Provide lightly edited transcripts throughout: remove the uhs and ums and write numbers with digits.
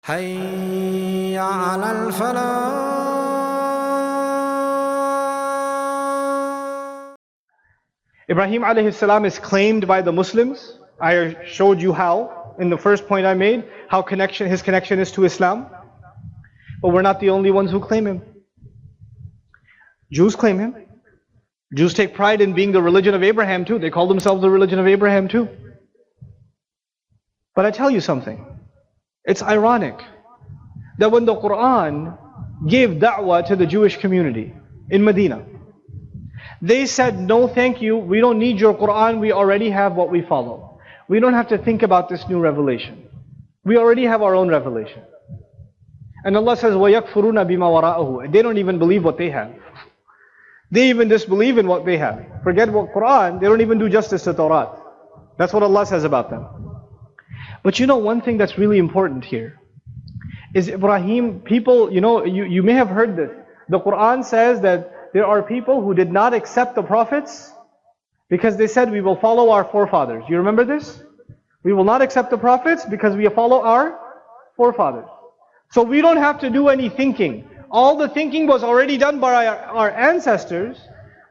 حي على الفلاح. Ibrahim alayhi salam is claimed by the Muslims. I showed you how in the first point I made, how his connection is to Islam. But we're not the only ones who claim him. Jews claim him. Jews take pride in being the religion of Abraham too. They call themselves the religion of Abraham too. But I tell you something. It's ironic that when the Quran gave da'wah to the Jewish community in Medina, they said, no thank you, we don't need your Quran, we already have what we follow. We don't have to think about this new revelation. We already have our own revelation. And Allah says, وَيَكْفُرُونَ بِمَا وَرَاءَهُ. They don't even believe what they have. They even disbelieve in what they have. Forget what Quran, they don't even do justice to Torah. That's what Allah says about them. But you know, one thing that's really important here is Ibrahim, people, you may have heard this. The Quran says that there are people who did not accept the prophets because they said, we will follow our forefathers. You remember this? We will not accept the prophets because we follow our forefathers. So we don't have to do any thinking. All the thinking was already done by our ancestors.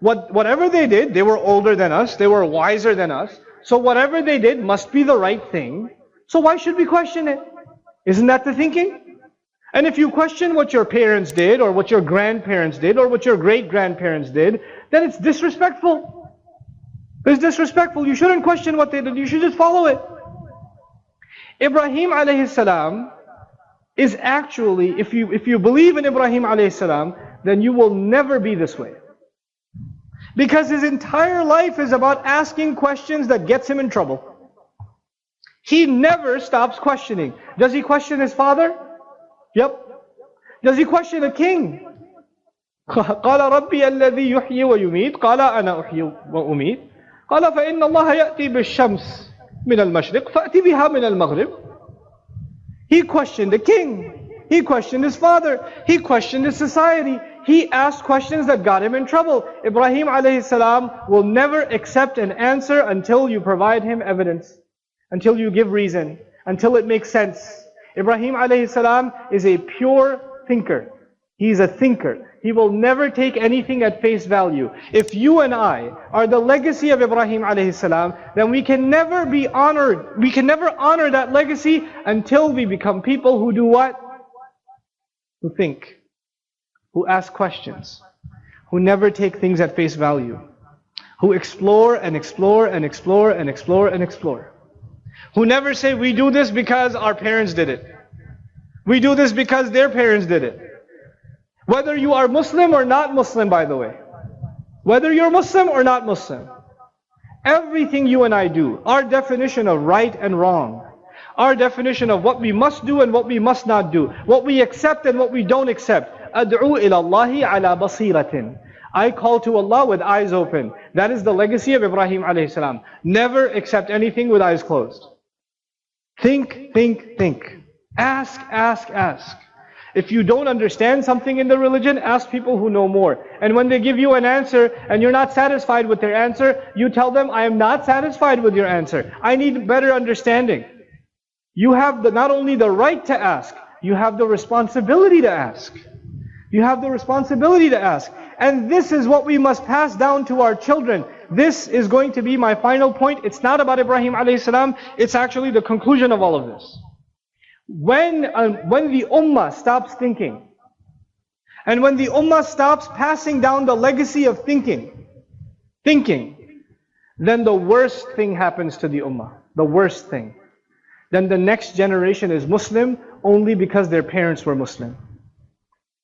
Whatever they did, they were older than us, they were wiser than us. So whatever they did must be the right thing. So why should we question it? Isn't that the thinking? And if you question what your parents did, or what your grandparents did, or what your great-grandparents did, then it's disrespectful. It's disrespectful. You shouldn't question what they did, you should just follow it. Ibrahim alayhi salam is actually, if you believe in Ibrahim alayhi salam, then you will never be this way. Because his entire life is about asking questions that gets him in trouble. He never stops questioning. Does he question his father? Yep. Does he question a king? قال ربي الذي يحيي ويميت قال أنا أحيي وأميت قال فإن الله يأتي بالشمس من المشرق فأتي بها من المغرب. He questioned the king. He questioned his father. He questioned his society. He asked questions that got him in trouble. Ibrahim alayhi salam will never accept an answer until you provide him evidence, until you give reason, until it makes sense. Ibrahim alayhi salam is a pure thinker. He's a thinker. He will never take anything at face value. If you and I are the legacy of Ibrahim alayhi salam, then we can never be honored. We can never honor that legacy until we become people who do what? Who think. Who ask questions. Who never take things at face value. Who explore and explore and explore and explore and explore. Who never say, we do this because our parents did it. We do this because their parents did it. Whether you are Muslim or not Muslim, by the way. Whether you're Muslim or not Muslim. Everything you and I do, our definition of right and wrong, our definition of what we must do and what we must not do, what we accept and what we don't accept. أَدْعُو إِلَى اللَّهِ عَلَى بَصِيرَةٍ. I call to Allah with eyes open. That is the legacy of Ibrahim alayhi salam. Never accept anything with eyes closed. Think, think, think. Ask, ask, ask. If you don't understand something in the religion, ask people who know more. And when they give you an answer and you're not satisfied with their answer, you tell them, I am not satisfied with your answer. I need better understanding. You have not only the right to ask, you have the responsibility to ask. You have the responsibility to ask. And this is what we must pass down to our children. This is going to be my final point. It's not about Ibrahim alayhi salam. It's actually the conclusion of all of this. When the ummah stops thinking, and when the ummah stops passing down the legacy of thinking, then the worst thing happens to the ummah. The worst thing. Then the next generation is Muslim only because their parents were Muslim.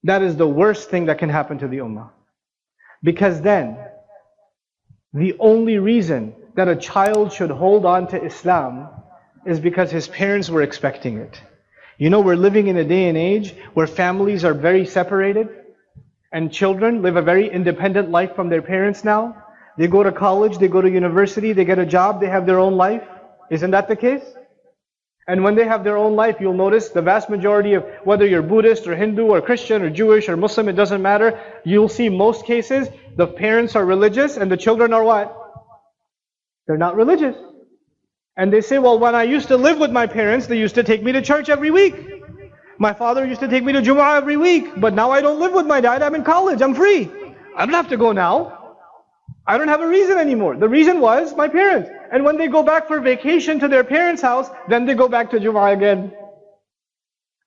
That is the worst thing that can happen to the ummah. Because then, the only reason that a child should hold on to Islam is because his parents were expecting it. You know, we're living in a day and age where families are very separated and children live a very independent life from their parents now. They go to college, they go to university, they get a job, they have their own life. Isn't that the case? And when they have their own life, you'll notice the vast majority of, whether you're Buddhist or Hindu or Christian or Jewish or Muslim, it doesn't matter. You'll see most cases, the parents are religious and the children are what? They're not religious. And they say, well, when I used to live with my parents, they used to take me to church every week. My father used to take me to Jumu'ah every week, but now I don't live with my dad, I'm in college, I'm free. I don't have to go now. I don't have a reason anymore. The reason was my parents. And when they go back for vacation to their parents' house, then they go back to Jumu'ah again.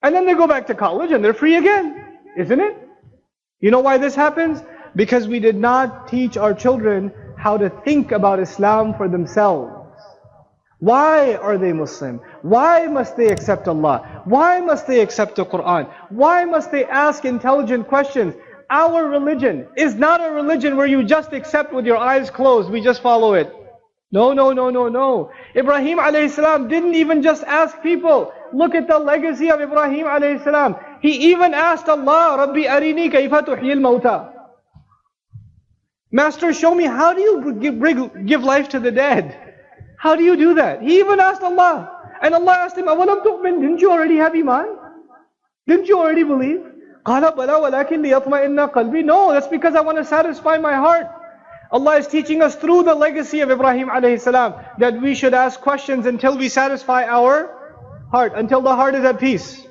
And then they go back to college and they're free again. Isn't it? You know why this happens? Because we did not teach our children how to think about Islam for themselves. Why are they Muslim? Why must they accept Allah? Why must they accept the Quran? Why must they ask intelligent questions? Our religion is not a religion where you just accept with your eyes closed, we just follow it. No, no, no, no, no. Ibrahim alayhi salam didn't even just ask people. Look at the legacy of Ibrahim alayhi salam. He even asked Allah, Rabbi arini kayfa tuhyil mawta. Master, show me, how do you give life to the dead? How do you do that? He even asked Allah. And Allah asked him, أَوَلَمْ تُؤْمِنْ? Didn't you already have iman? Didn't you already believe? قَالَ بَلَا وَلَكِنْ لِيَطْمَئِنَّ قَلْبِي. No, that's because I want to satisfy my heart. Allah is teaching us through the legacy of Ibrahim alayhi salam that we should ask questions until we satisfy our heart, until the heart is at peace.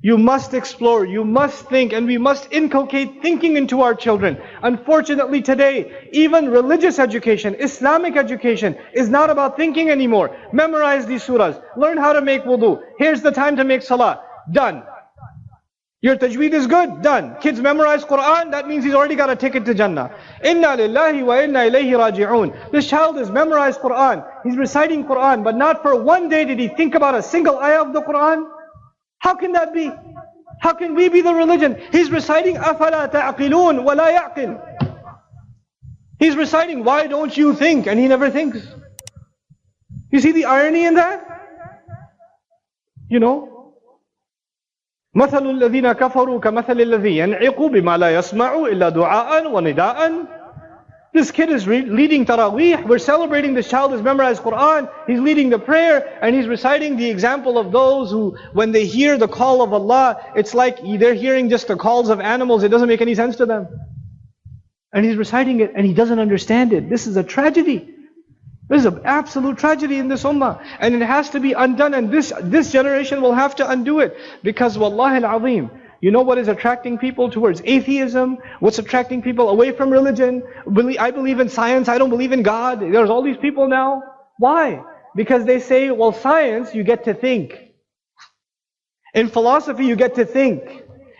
You must explore, you must think, and we must inculcate thinking into our children. Unfortunately today, even religious education, Islamic education is not about thinking anymore. Memorize these surahs, learn how to make wudu. Here's the time to make salah. Done. Your tajweed is good? Done. Kids memorize Quran, that means he's already got a ticket to Jannah. Inna lillahi wa inna ilayhi raji'un. This child has memorized Quran, he's reciting Quran, but not for one day did he think about a single ayah of the Quran. How can that be? How can we be the religion? He's reciting أَفَلَا تَعْقِلُونَ وَلَا يَعْقِلُ. He's reciting, why don't you think? And he never thinks. You see the irony in that? You know? مَثَلُ الَّذِينَ كَفَرُوا كَمَثَلِ الَّذِي يَنْعِقُ بِمَا لَا يَسْمَعُ إِلَّا دُعَاءً وَنِدَاءً. This kid is leading Taraweeh. We're celebrating this child has memorized Quran. He's leading the prayer and he's reciting the example of those who, when they hear the call of Allah, it's like they're hearing just the calls of animals. It doesn't make any sense to them. And he's reciting it and he doesn't understand it. This is a tragedy. This is an absolute tragedy in this ummah. And it has to be undone, and this generation will have to undo it. Because wallahi al-azim, you know what is attracting people towards atheism? What's attracting people away from religion? I believe in science, I don't believe in God. There's all these people now. Why? Because they say, well, science, you get to think. In philosophy, you get to think.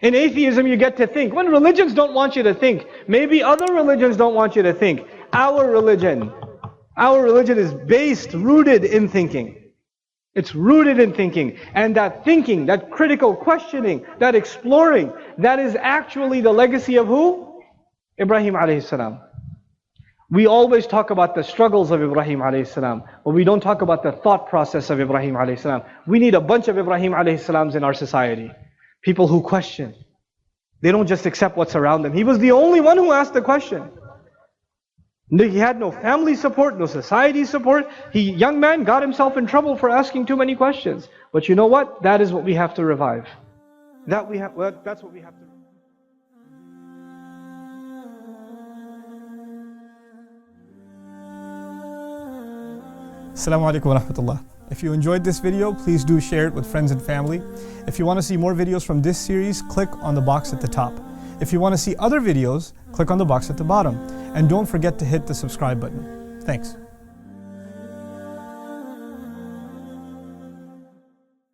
In atheism, you get to think. When religions don't want you to think, maybe other religions don't want you to think. Our religion is based, rooted in thinking. It's rooted in thinking. And that thinking, that critical questioning, that exploring, that is actually the legacy of who? Ibrahim alayhi salam. We always talk about the struggles of Ibrahim alayhi salam, but we don't talk about the thought process of Ibrahim alayhi salam. We need a bunch of Ibrahim alayhi salams in our society. People who question. They don't just accept what's around them. He was the only one who asked the question. He had no family support, no society support. Young man got himself in trouble for asking too many questions. But you know what? That is what we have to revive. That's what we have to. Assalamu alaikum wa rahmatullah. If you enjoyed this video, please do share it with friends and family. If you want to see more videos from this series, click on the box at the top. If you want to see other videos, click on the box at the bottom. And don't forget to hit the subscribe button. Thanks.